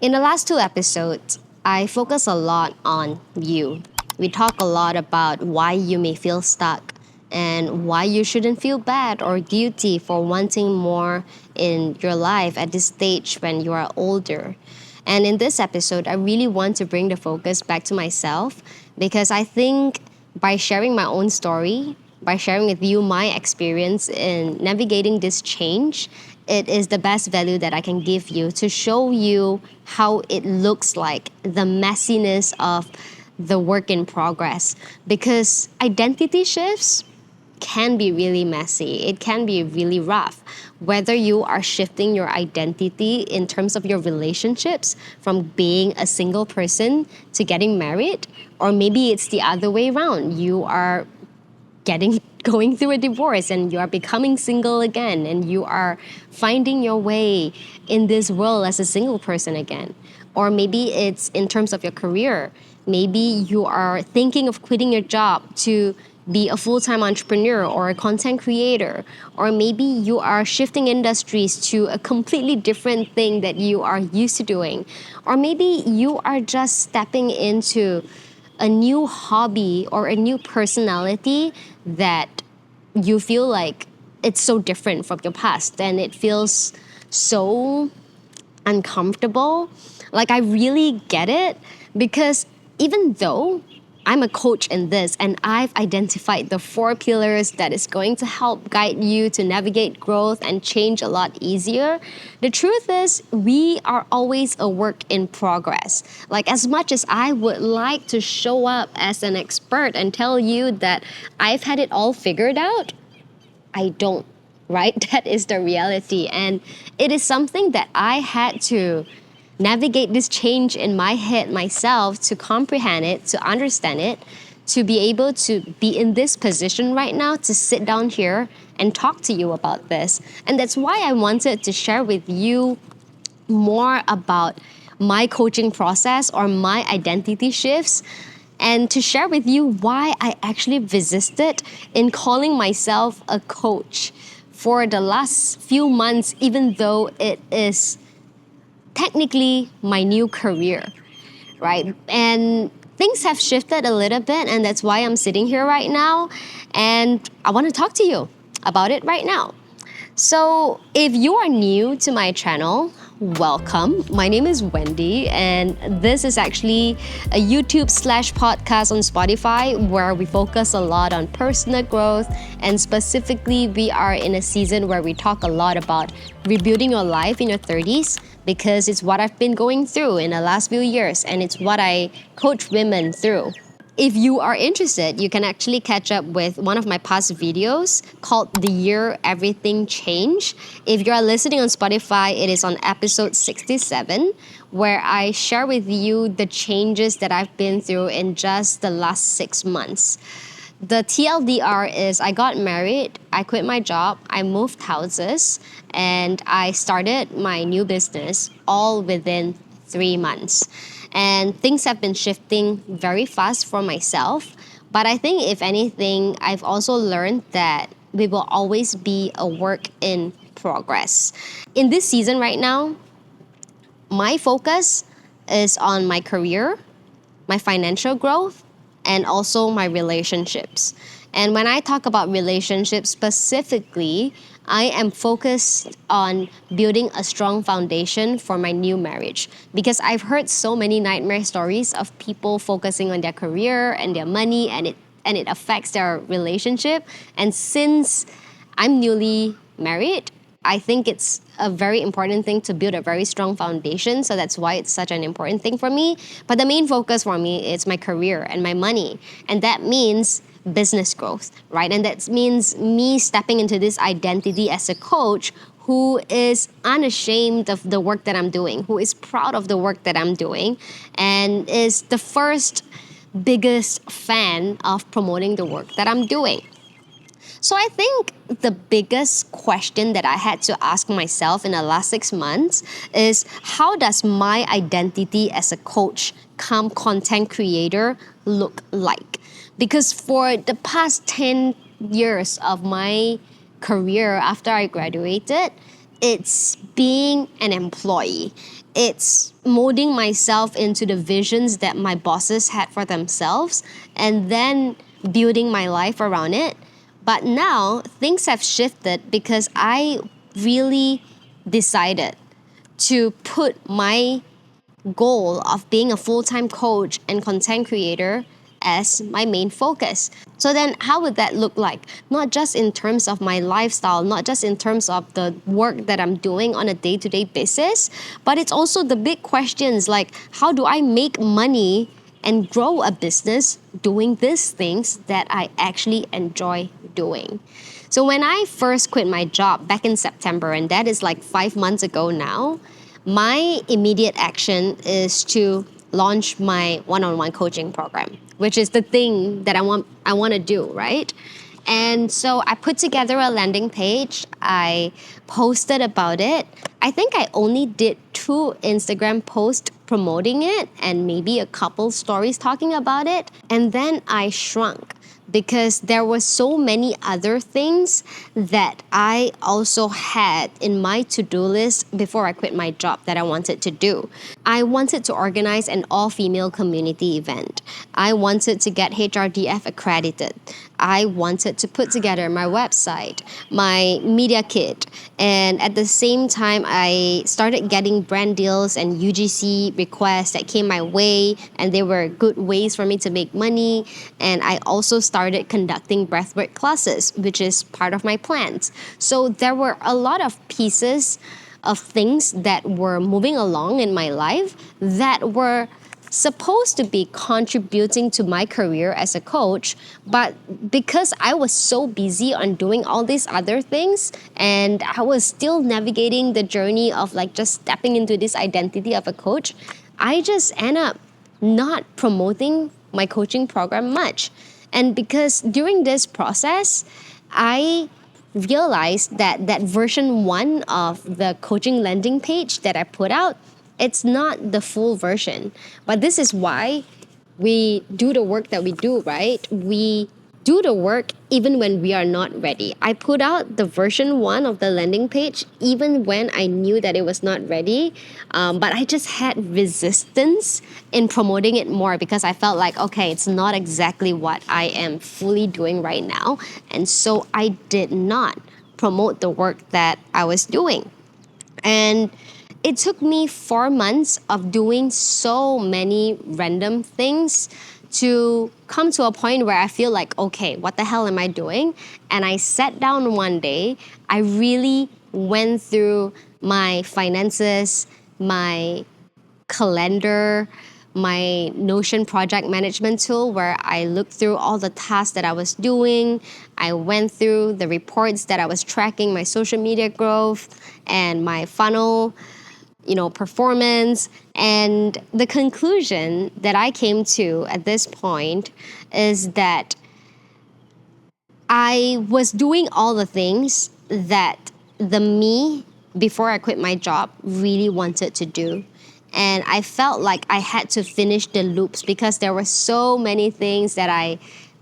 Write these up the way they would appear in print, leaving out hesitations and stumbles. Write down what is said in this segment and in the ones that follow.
In the last two episodes, I focus a lot on you. We talk a lot about why you may feel stuck and why you shouldn't feel bad or guilty for wanting more in your life at this stage when you are older. And in this episode, I really want to bring the focus back to myself because I think by sharing my own story, by sharing with you my experience in navigating this change, it is the best value that I can give you to show you how it looks like, the messiness of the work in progress. Because identity shifts can be really messy. It can be really rough. Whether you are shifting your identity in terms of your relationships from being a single person to getting married, or maybe it's the other way around. You are going through a divorce and you are becoming single again and you are finding your way in this world as a single person again. Or maybe it's in terms of your career. Maybe you are thinking of quitting your job to be a full-time entrepreneur or a content creator. Or maybe you are shifting industries to a completely different thing that you are used to doing. Or maybe you are just stepping into a new hobby or a new personality that you feel like it's so different from your past and it feels so uncomfortable. Like, I really get it because even though I'm a coach in this and I've identified the four pillars that is going to help guide you to navigate growth and change a lot easier, the truth is we are always a work in progress. Like, as much as I would like to show up as an expert and tell you that I've had it all figured out, I don't, right? That is the reality. And it is something that I had to navigate this change in my head myself to comprehend it, to understand it, to be able to be in this position right now, to sit down here and talk to you about this. And that's why I wanted to share with you more about my coaching process or my identity shifts and to share with you why I actually resisted in calling myself a coach for the last few months, even though it is technically my new career, right? And things have shifted a little bit, and that's why I'm sitting here right now. And I want to talk to you about it right now. So, if you are new to my channel, welcome. My name is Wendy, and this is actually a YouTube/podcast on Spotify where we focus a lot on personal growth. And specifically, we are in a season where we talk a lot about rebuilding your life in your 30s because it's what I've been going through in the last few years, and it's what I coach women through. If you are interested, you can actually catch up with one of my past videos called The Year Everything Changed. If you are listening on Spotify, it is on episode 67, where I share with you the changes that I've been through in just the last 6 months. The TLDR is I got married, I quit my job, I moved houses, and I started my new business all within 3 months. And things have been shifting very fast for myself. But I think, if anything, I've also learned that we will always be a work in progress. In this season right now, my focus is on my career, my financial growth, and also my relationships. And when I talk about relationships specifically, I am focused on building a strong foundation for my new marriage because I've heard so many nightmare stories of people focusing on their career and their money, and it affects their relationship. And since I'm newly married, I think it's a very important thing to build a very strong foundation. So that's why it's such an important thing for me. But the main focus for me is my career and my money. And that means business growth, right? And that means me stepping into this identity as a coach who is unashamed of the work that I'm doing, who is proud of the work that I'm doing, and is the first biggest fan of promoting the work that I'm doing. So I think the biggest question that I had to ask myself in the last 6 months is, how does my identity as a coach come content creator look like? Because for the past 10 years of my career after I graduated, it's being an employee. It's molding myself into the visions that my bosses had for themselves and then building my life around it. But now things have shifted because I really decided to put my goal of being a full-time coach and content creator as my main focus. So then how would that look like? Not just in terms of my lifestyle, not just in terms of the work that I'm doing on a day-to-day basis, but it's also the big questions like how do I make money and grow a business doing these things that I actually enjoy doing. So when I first quit my job back in September, and that is like 5 months ago now, my immediate action is to launch my one-on-one coaching program, which is the thing that I want to do, right? And so I put together a landing page. I posted about it. I think I only did 2 Instagram posts promoting it and maybe a couple stories talking about it. And then I shrunk because there were so many other things that I also had in my to-do list before I quit my job that I wanted to do. I wanted to organize an all-female community event. I wanted to get HRDF accredited. I wanted to put together my website, my media kit, and at the same time, I started getting brand deals and UGC requests that came my way, and they were good ways for me to make money. And I also started conducting breathwork classes, which is part of my plans. So there were a lot of pieces of things that were moving along in my life that were supposed to be contributing to my career as a coach, but because I was so busy on doing all these other things and I was still navigating the journey of like just stepping into this identity of a coach, I just end up not promoting my coaching program much. And because during this process, I realized that version 1 of the coaching landing page that I put out, it's not the full version. But this is why we do the work that we do, right? We do the work even when we are not ready. I put out the version 1 of the landing page even when I knew that it was not ready, but I just had resistance in promoting it more because I felt like, okay, it's not exactly what I am fully doing right now. And so I did not promote the work that I was doing. And it took me 4 months of doing so many random things to come to a point where I feel like, okay, what the hell am I doing? And I sat down one day, I really went through my finances, my calendar, my Notion project management tool where I looked through all the tasks that I was doing. I went through the reports that I was tracking, my social media growth and my funnel, performance. And the conclusion that I came to at this point is that I was doing all the things that the me before I quit my job really wanted to do. And I felt like I had to finish the loops because there were so many things that I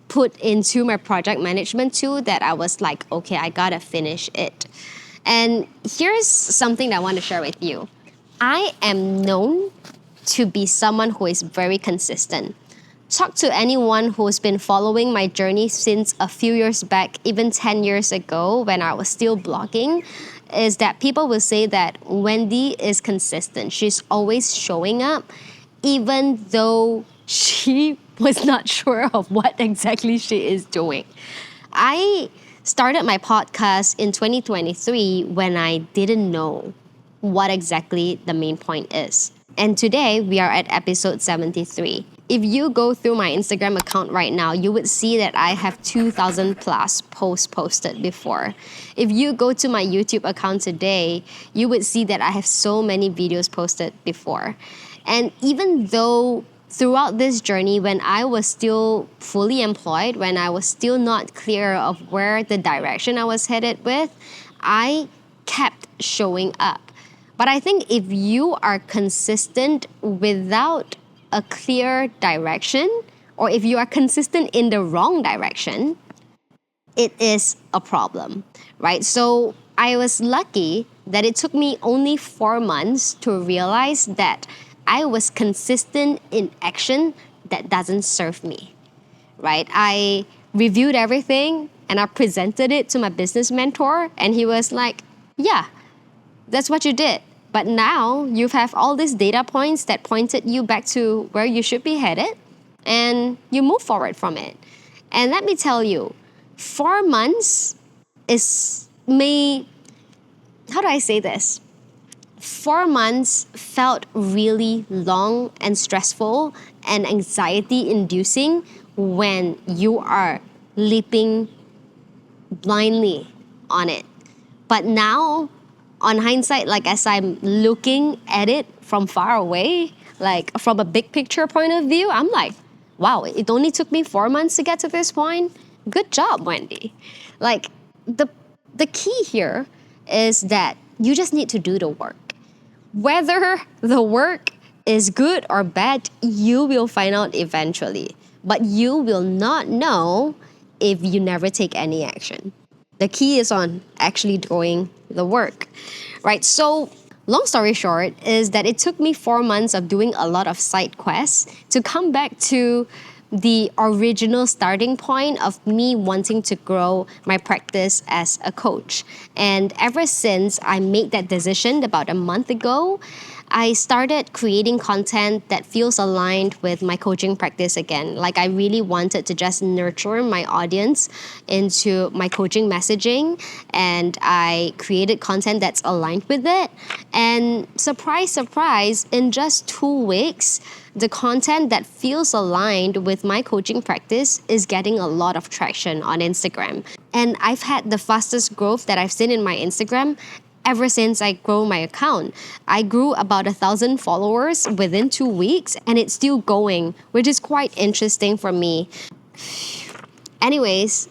put into my project management tool that I was like, okay, I gotta finish it. And here's something that I want to share with you. I am known to be someone who is very consistent. Talk to anyone who's been following my journey since a few years back, even 10 years ago when I was still blogging, is that people will say that Wendy is consistent. She's always showing up, even though she was not sure of what exactly she is doing. I started my podcast in 2023 when I didn't know what exactly the main point is. And today we are at episode 73. If you go through my Instagram account right now, you would see that I have 2,000 plus posts posted before. If you go to my YouTube account today, you would see that I have so many videos posted before. And even though throughout this journey, when I was still fully employed, when I was still not clear of where the direction I was headed with, I kept showing up. But I think if you are consistent without a clear direction, or if you are consistent in the wrong direction, it is a problem, right? So I was lucky that it took me only 4 months to realize that I was consistent in action that doesn't serve me, right? I reviewed everything and I presented it to my business mentor, and he was like, yeah, that's what you did. But now you have all these data points that pointed you back to where you should be headed, and you move forward from it. And let me tell you, 4 months is may how do I say this? 4 months felt really long and stressful and anxiety inducing when you are leaping blindly on it. But now, on hindsight, like as I'm looking at it from far away, like from a big picture point of view, I'm like, wow, it only took me 4 months to get to this point. Good job, Wendy. Like the the key here is that you just need to do the work. Whether the work is good or bad, you will find out eventually. But you will not know if you never take any action. The key is on actually doing the work, right? So, long story short, is that it took me 4 months of doing a lot of side quests to come back to the original starting point of me wanting to grow my practice as a coach. And ever since I made that decision about a month ago, I started creating content that feels aligned with my coaching practice again. Like I really wanted to just nurture my audience into my coaching messaging, and I created content that's aligned with it. And surprise, surprise, in just 2 weeks, the content that feels aligned with my coaching practice is getting a lot of traction on Instagram. And I've had the fastest growth that I've seen in my Instagram ever since I grew my account. I grew about 1,000 followers within 2 weeks, and it's still going, which is quite interesting for me. Anyways,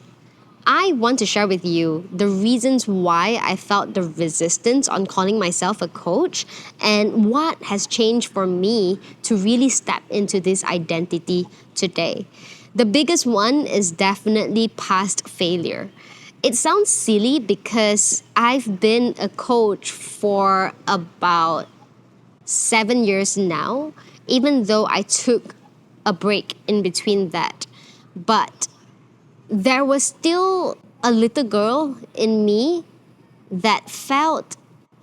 I want to share with you the reasons why I felt the resistance on calling myself a coach and what has changed for me to really step into this identity today. The biggest one is definitely past failure. It sounds silly because I've been a coach for about 7 years now, even though I took a break in between that. But there was still a little girl in me that felt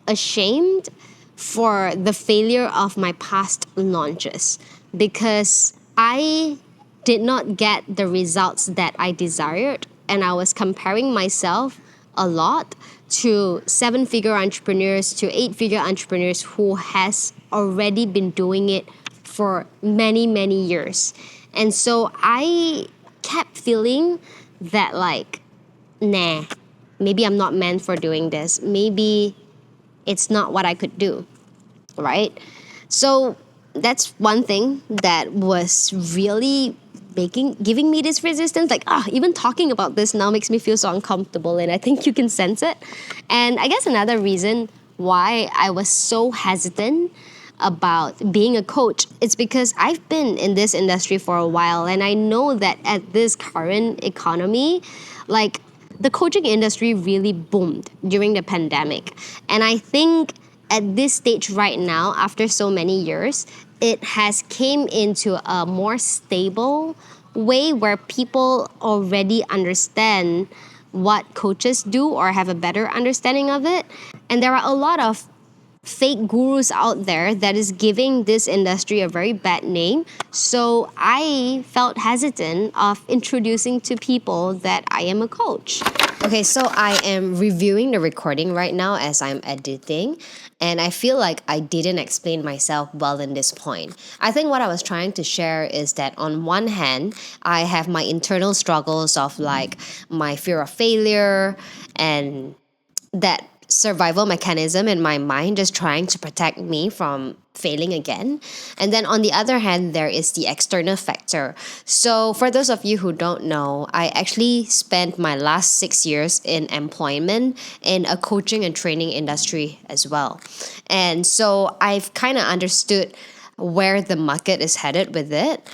ashamed for the failure of my past launches because I did not get the results that I desired, and I was comparing myself a lot to seven-figure entrepreneurs, to eight-figure entrepreneurs who has already been doing it for many, many years. And so I kept feeling that like, nah, maybe I'm not meant for doing this. Maybe it's not what I could do, right? So that's one thing that was really giving me this resistance. Like, even talking about this now makes me feel so uncomfortable, and I think you can sense it. And I guess another reason why I was so hesitant about being a coach, it's because I've been in this industry for a while, and I know that at this current economy, like the coaching industry really boomed during the pandemic. And I think at this stage right now, after so many years, it has came into a more stable way where people already understand what coaches do or have a better understanding of it. And there are a lot of fake gurus out there that is giving this industry a very bad name. So I felt hesitant of introducing to people that I am a coach. Okay, so I am reviewing the recording right now as I'm editing, and I feel like I didn't explain myself well in this point. I think what I was trying to share is that on one hand, I have my internal struggles of like my fear of failure and that survival mechanism in my mind just trying to protect me from failing again. And then on the other hand, there is the external factor. So for those of you who don't know, I actually spent my last 6 years in employment in a coaching and training industry as well. And so I've kind of understood where the market is headed with it.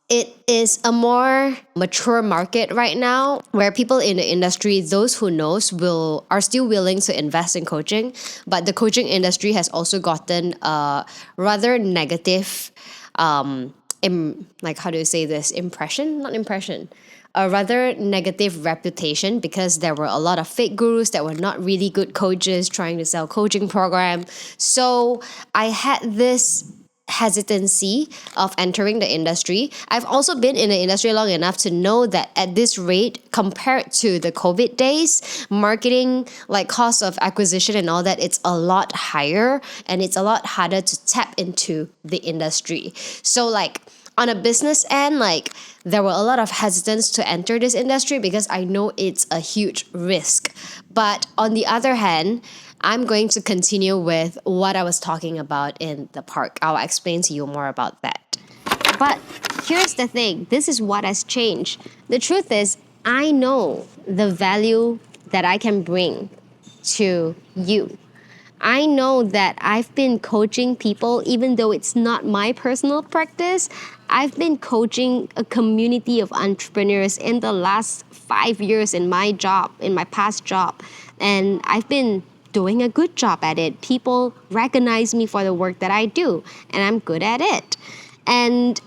it is a more mature market right now where people in the industry, those who knows, will are still willing to invest in coaching, but the coaching industry has also gotten a rather negative like, how do you say this, impression, not impression, a rather negative reputation, because there were a lot of fake gurus that were not really good coaches trying to sell coaching program. So I had this hesitancy of entering the industry. I've also been in the industry long enough to know that at this rate, compared to the COVID days, marketing, like cost of acquisition and all that, it's a lot higher and it's a lot harder to tap into the industry. So like, on a business end, like, there were a lot of hesitance to enter this industry because I know it's a huge risk. But on the other hand, I'm going to continue with what I was talking about in the park. I'll explain to you more about that. But here's the thing, this is what has changed. The truth is, I know the value that I can bring to you. I know that I've been coaching people, even though it's not my personal practice. I've been coaching a community of entrepreneurs in the last 5 years in my job, in my past job. And I've been doing a good job at it. People recognize me for the work that I do, and I'm good at it. And,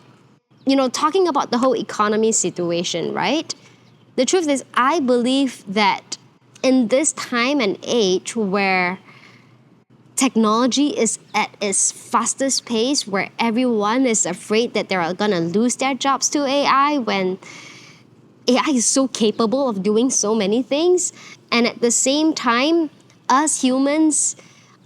talking about the whole economy situation, right? The truth is, I believe that in this time and age where technology is at its fastest pace, where everyone is afraid that they're gonna lose their jobs to AI, when AI is so capable of doing so many things, and at the same time, us humans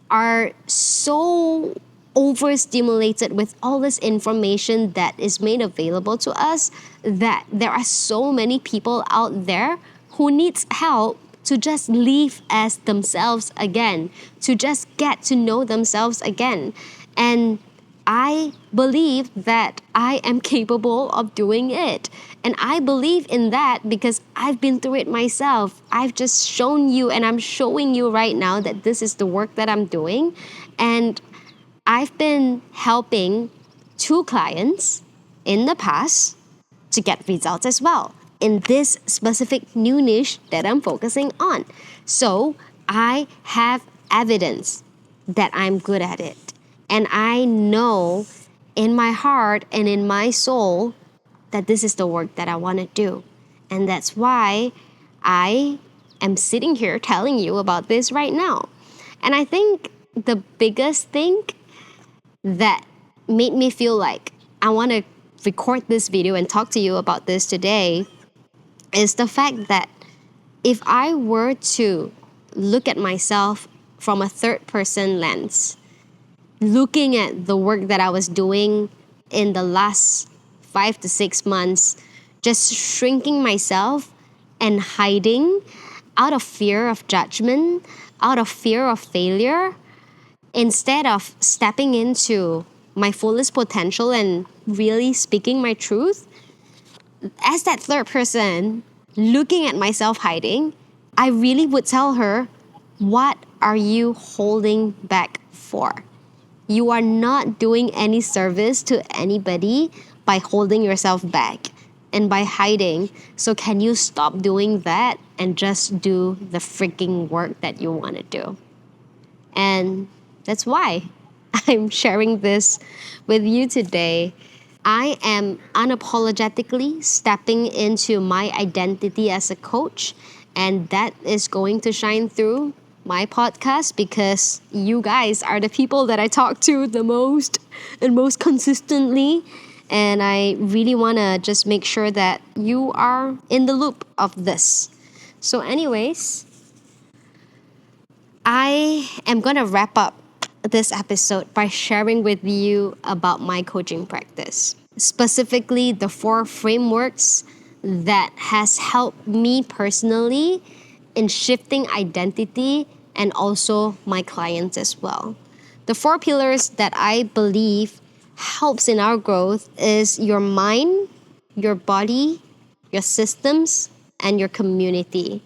are so overstimulated with all this information that is made available to us, that there are so many people out there who needs help to just live as themselves again, to just get to know themselves again. And I believe that I am capable of doing it. And I believe in that because I've been through it myself. I've just shown you, and I'm showing you right now, that this is the work that I'm doing. And I've been helping 2 clients in the past to get results as well in this specific new niche that I'm focusing on. So I have evidence that I'm good at it. And I know in my heart and in my soul that this is the work that I want to do. And that's why I am sitting here telling you about this right now. And I think the biggest thing that made me feel like I want to record this video and talk to you about this today is the fact that if I were to look at myself from a third person lens, looking at the work that I was doing in the last 5 to 6 months, just shrinking myself and hiding out of fear of judgment, out of fear of failure, instead of stepping into my fullest potential and really speaking my truth, as that third person looking at myself hiding, I really would tell her, what are you holding back for? You are not doing any service to anybody by holding yourself back and by hiding. So can you stop doing that and just do the freaking work that you want to do? And that's why I'm sharing this with you today. I am unapologetically stepping into my identity as a coach, and that is going to shine through my podcast because you guys are the people that I talk to the most and most consistently. And I really want to just make sure that you are in the loop of this. So, anyways, I am going to wrap up this episode by sharing with you about my coaching practice, specifically the 4 frameworks that has helped me personally in shifting identity and also my clients as well. The 4 pillars that I believe helps in our growth is your mind, your body, your systems, and your community.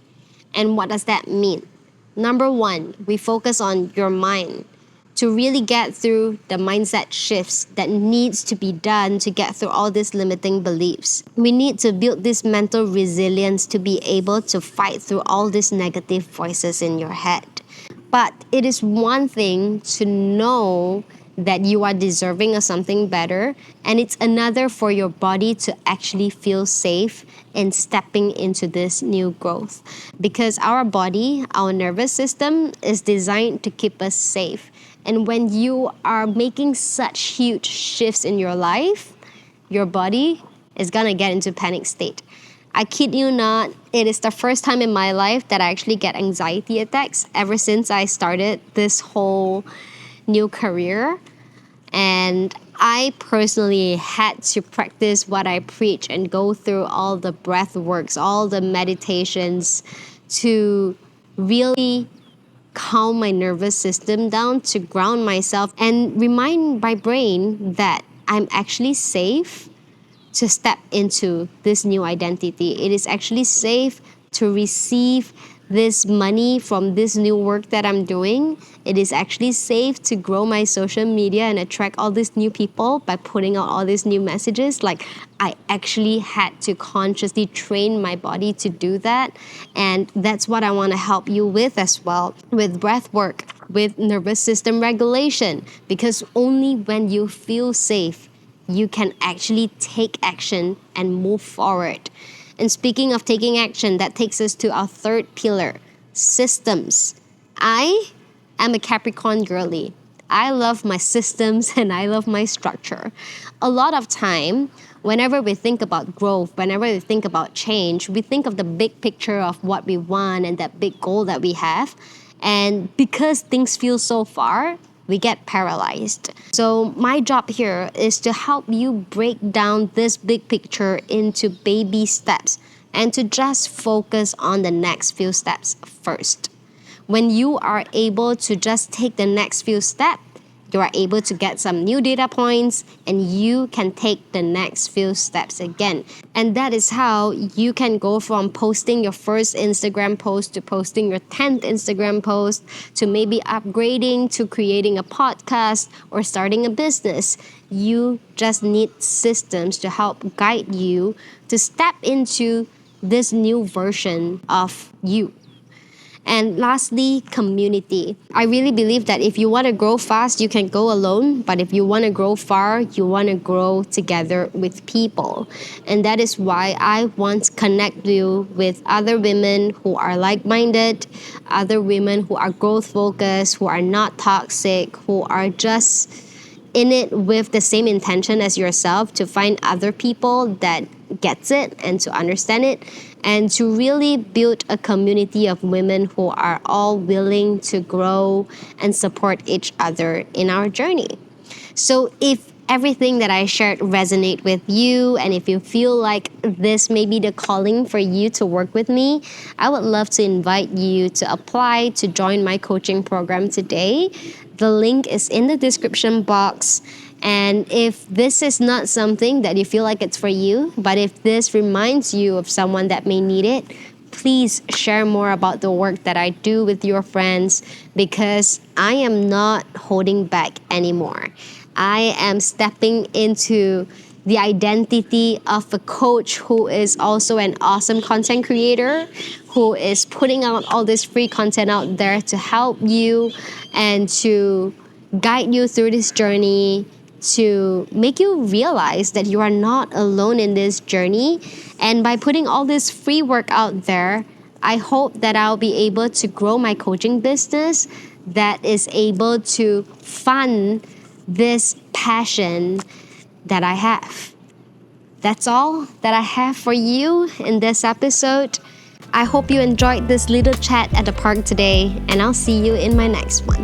And what does that mean? Number 1, we focus on your mind to really get through the mindset shifts that needs to be done to get through all these limiting beliefs. We need to build this mental resilience to be able to fight through all these negative voices in your head. But it is one thing to know that you are deserving of something better, and it's another for your body to actually feel safe in stepping into this new growth. Because our body, our nervous system, is designed to keep us safe. And when you are making such huge shifts in your life, your body is gonna get into panic state. I kid you not, it is the first time in my life that I actually get anxiety attacks ever since I started this whole new career. And I personally had to practice what I preach and go through all the breath works, all the meditations to really calm my nervous system down, to ground myself and remind my brain that I'm actually safe to step into this new identity. It is actually safe to receive this money from this new work that I'm doing. It is actually safe to grow my social media and attract all these new people by putting out all these new messages. Like, I actually had to consciously train my body to do that. And that's what I want to help you with as well, with breath work, with nervous system regulation, because only when you feel safe, you can actually take action and move forward. And speaking of taking action, that takes us to our third pillar, systems. I am a Capricorn girly. I love my systems and I love my structure. A lot of time, whenever we think about growth, whenever we think about change, we think of the big picture of what we want and that big goal that we have. And because things feel so far, we get paralyzed. So my job here is to help you break down this big picture into baby steps and to just focus on the next few steps first. When you are able to just take the next few steps, you are able to get some new data points and you can take the next few steps again. And that is how you can go from posting your first Instagram post to posting your 10th Instagram post to maybe upgrading to creating a podcast or starting a business. You just need systems to help guide you to step into this new version of you. And lastly, community. I really believe that if you want to grow fast, you can go alone. But if you want to grow far, you want to grow together with people. And that is why I want to connect you with other women who are like-minded, other women who are growth-focused, who are not toxic, who are just in it with the same intention as yourself, to find other people that gets it and to understand it, and to really build a community of women who are all willing to grow and support each other in our journey. So if everything that I shared resonate with you, and if you feel like this may be the calling for you to work with me, I would love to invite you to apply to join my coaching program today. The link is in the description box. And if this is not something that you feel like it's for you, but if this reminds you of someone that may need it, please share more about the work that I do with your friends, because I am not holding back anymore. I am stepping into the identity of a coach who is also an awesome content creator, who is putting out all this free content out there to help you and to guide you through this journey, to make you realize that you are not alone in this journey. And by putting all this free work out there, I hope that I'll be able to grow my coaching business that is able to fund this passion that I have. That's all that I have for you in this episode. I hope you enjoyed this little chat at the park today, and I'll see you in my next one.